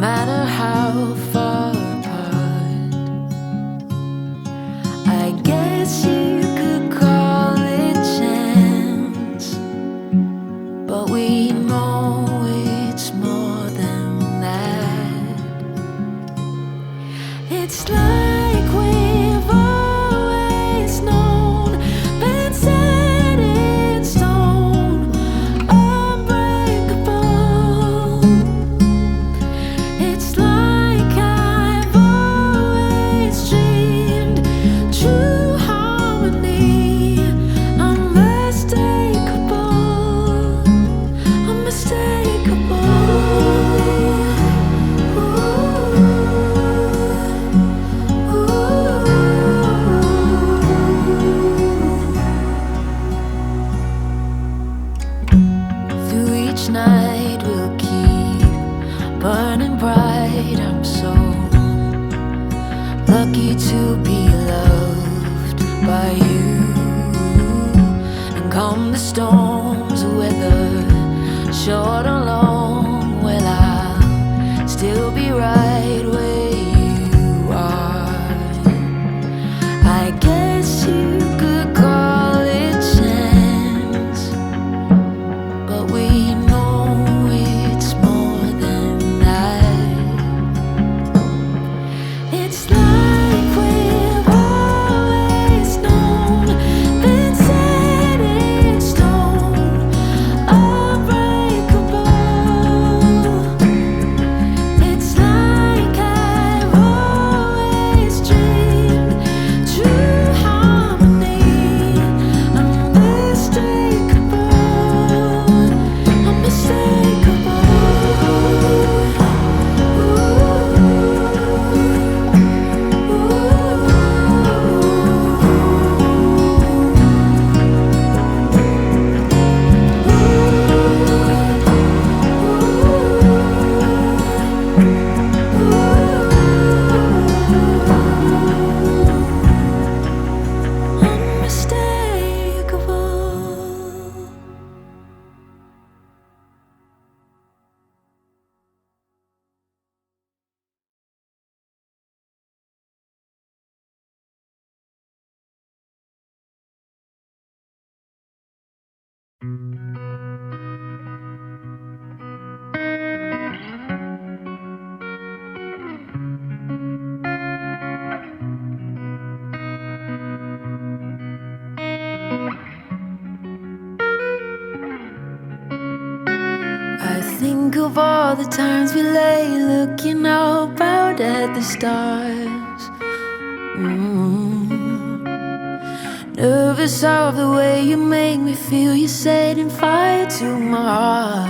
matter how far apart. I guess you could call it chance, but we know it's more than that. It's like we've always known, been set in stone, unbreakable. It's like I've always dreamed, true harmony, unmistakable, unmistakable. Through each night we'll keep burning bright. I'm so lucky to be loved by you. And come the storms, whether short or long, well, I'll still be right where you are. I guess you could call it chance, but we know it's more than that. It's like we've always known, been set in stone, unbreakable. It's like I've always dreamed, true harmony, unmistakable, unmistakable. Unmistakable. I think of all the times we lay looking out out at the stars. Nervous of the way you make me feel. You're setting fire to my heart.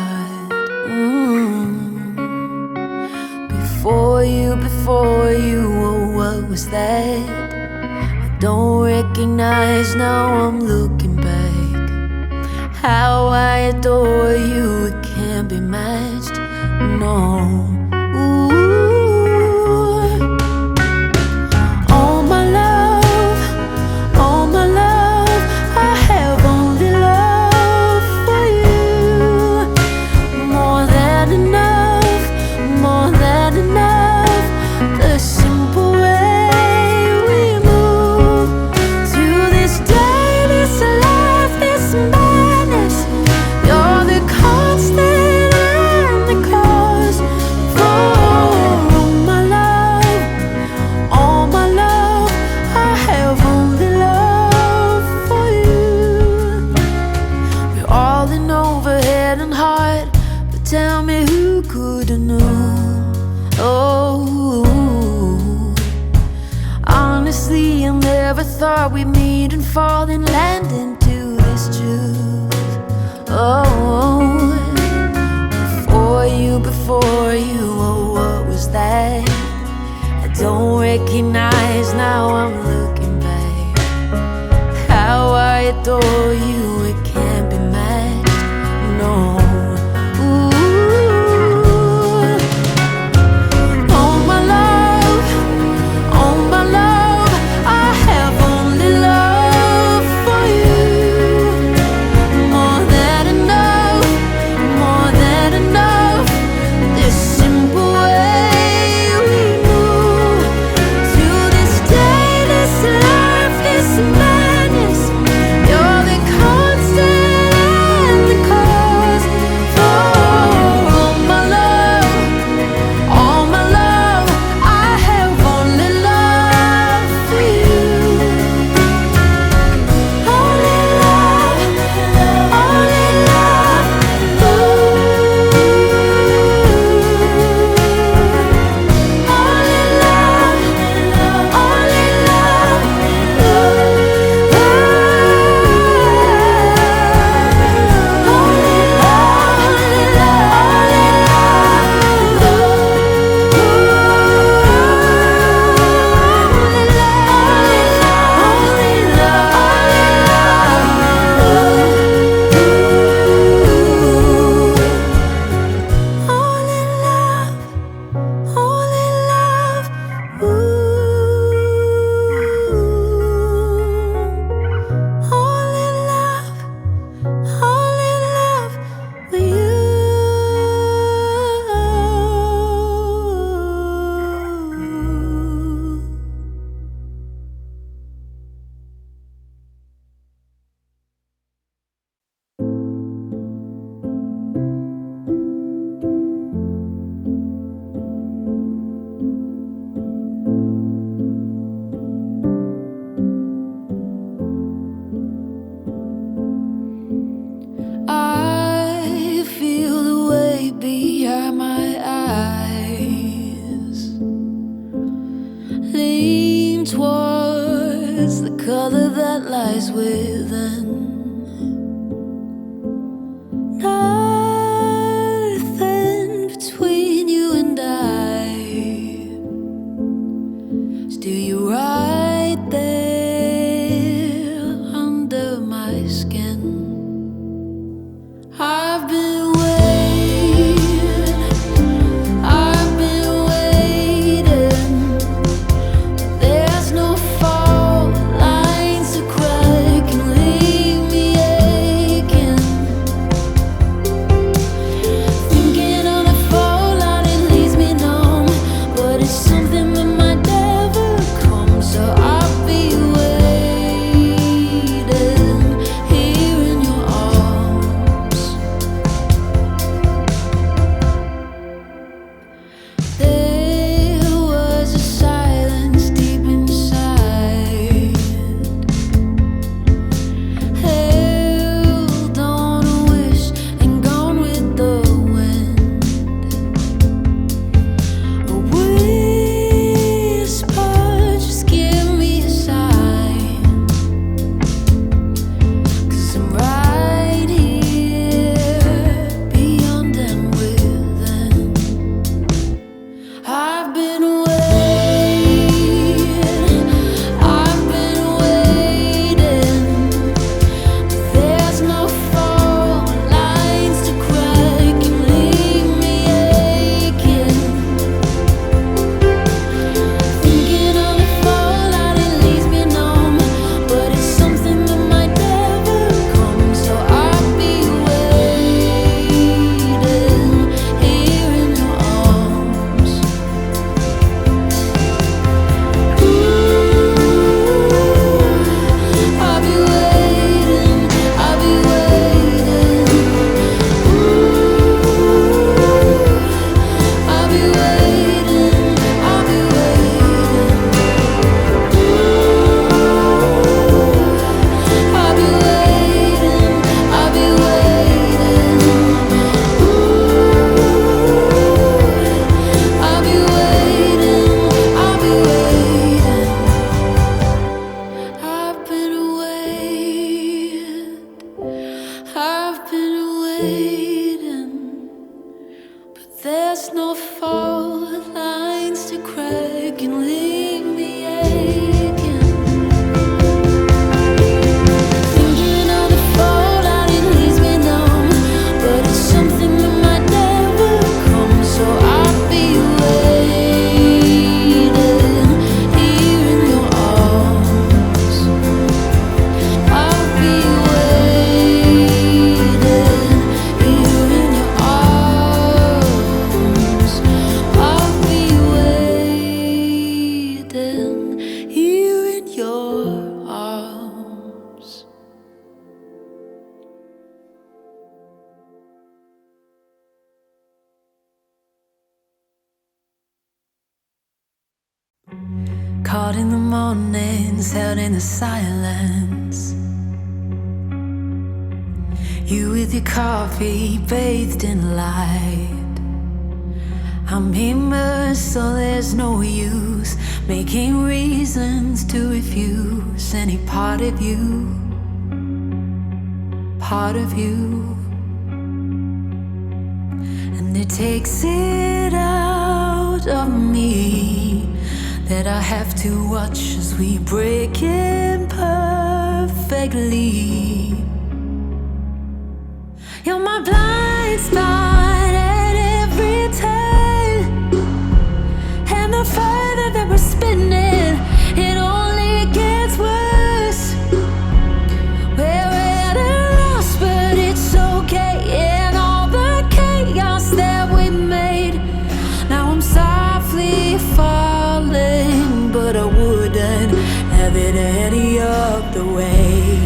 Before you, oh, what was that? I don't recognize, now I'm looking back. How I adore you, it can't be matched, no. Ooh. All my love, I have only love for you. More than enough, more than enough. The simple way we move through this day, this life, this madness. You're the constant and the cause for all my love, I have only love for you. We're all in over head and heart, but tell me who could have known? Oh, honestly, I never thought we'd meet and fall and land into this truth. Oh, before you, oh, what was that? I don't recognize, now I'm looking back. How I adore you, it can't be matched, no. Ooh. Oh my love, I have only love for you. More than enough, more than enough. This simple way lies within. Nothing between you and I. Still you right there under my skin. I've been waiting, I've been waiting. There's no fault lines to crack and leave me aching. Thinking on a fallout, it leaves me numb, but it's something that might never come. So I'll be waiting here in your arms. There was a silence deep inside, held on a wish and gone with the wind. A whisper, just give me a sign, 'cause I'm right here beyond and within. I've been waiting, I've been waiting. There's no fault lines to crack and leave me aching. Thinking on the fallout, it leaves me numb, but it's something that might never come. So I'll be waiting here in your arms. I'll be waiting, I'll be waiting. I'll be waiting, I'll be waiting. I'll be waiting, I'll be waiting. I'll be waiting, I'll be waiting. I've been waiting, I've been waiting, but there's no fault lines to crack and leave me aching. Thinking on the fallout, it leaves me numb, but it's something that might never come. So I'll be waiting here in your arms. I'll be waiting here in your arms. I'll be waiting here in your arms. Caught in the mornings, held in the silence. You with your coffee, bathed in light. I'm immersed, so there's no use making reasons to refuse any part of you, part of you. And it takes it out of me that I have to watch as we break imperfectly. You're my blind spot at every turn, and the further that we're spinning, it only gets worse. We're at a loss, but it's okay. In all the chaos that we made, now I'm softly falling, but I wouldn't have it any other way.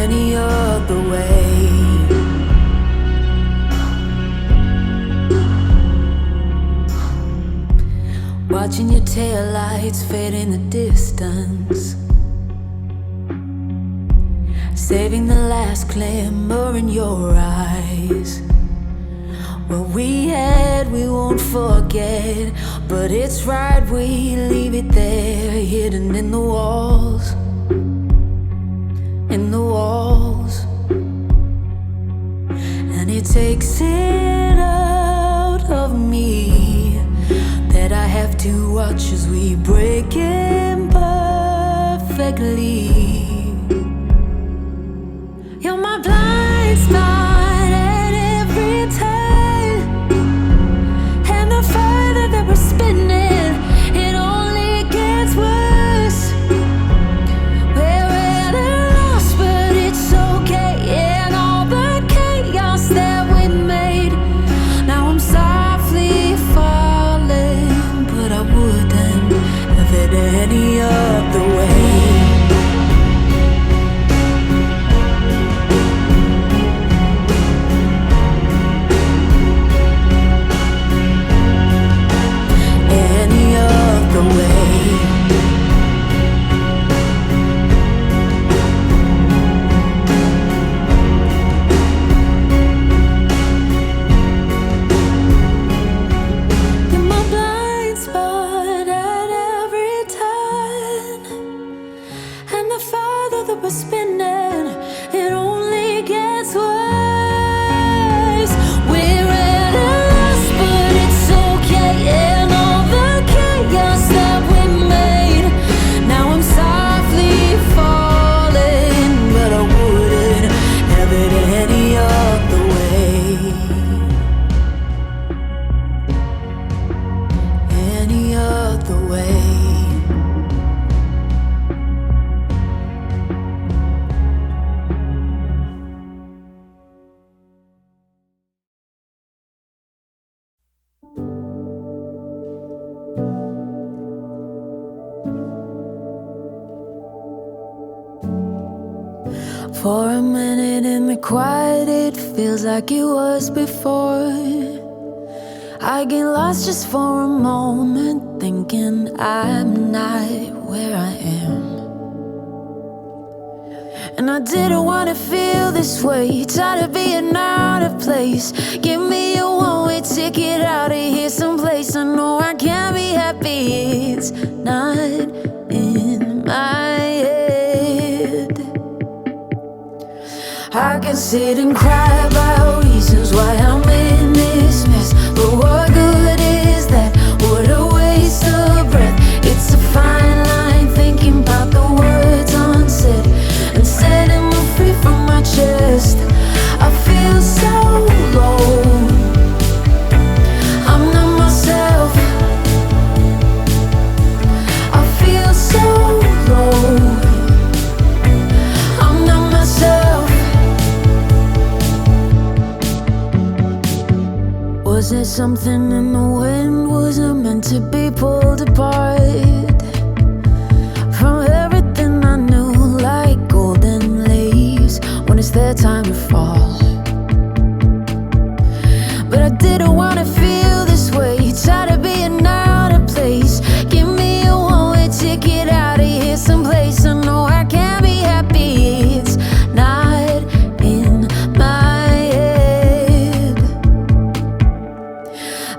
Any other way. Watching your taillights fade in the distance, saving the last glimmer in your eyes. What we had, we won't forget. But it's right, we leave it there, hidden in the walls. In the walls. And it takes it out of me that I have to watch as we break imperfectly. You're my blind spot at every turn, and the further that we're spinning, it only gets worse. We're at a loss, but it's okay. And all the chaos that we made, now I'm softly falling, but I wouldn't have it any other way. For a minute in the quiet, it feels like it was before. I get lost just for a moment, thinking I'm not where I am. And I didn't want to feel this way, tired of being out of place. Give me a one-way ticket out of here someplace. I know I can't be happy, it's not in my head. I can sit and cry about reasons why I'm in this mess, but what good is that? What a waste of breath. It's a fine line, thinking about the words unsaid and setting me free from my chest. I feel so low, I'm not myself. I feel so low, I'm not myself. Was there something in the wind? Was it meant to be pulled apart from everything I knew, like golden leaves when it's their time to fall? But I didn't want to feel this way, tired of being out of place. Give me a one-way ticket out of here someplace. I know I can't be happy, it's not in my head.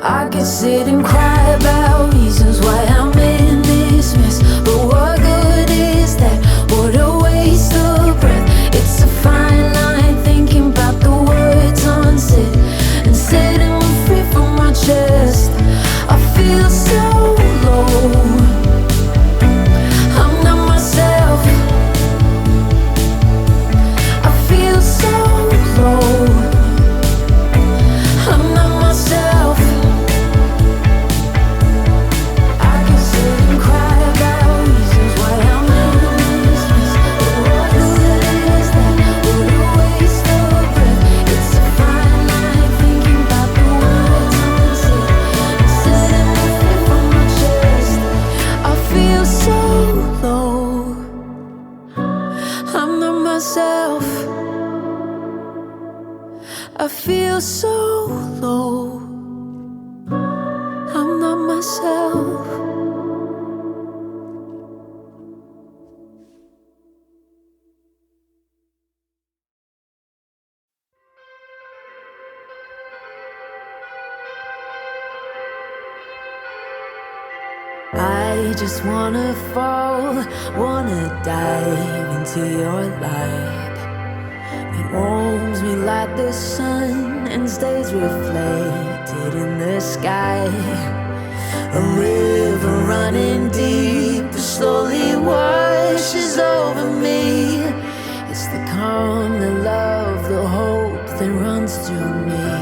I could sit and cry about reasons why I'm in this mess, but what good is that? What a waste of breath. It's a fine line, thinking about the words unsaid and setting me free from my chest. I feel so low, I'm not myself. I feel so low, I'm not myself. I can sit and cry about reasons why I'm in this mess, but what good is that? What a waste of breath. It's a fine line, thinking about the words unsaid and setting me free from my chest. I feel so low, I'm not myself. I feel so low, I'm not myself. I just wanna fall, wanna dive into your light. It warms me like the sun and stays reflected in the sky. A river running deep slowly washes over me. It's the calm, the love, the hope that runs through me.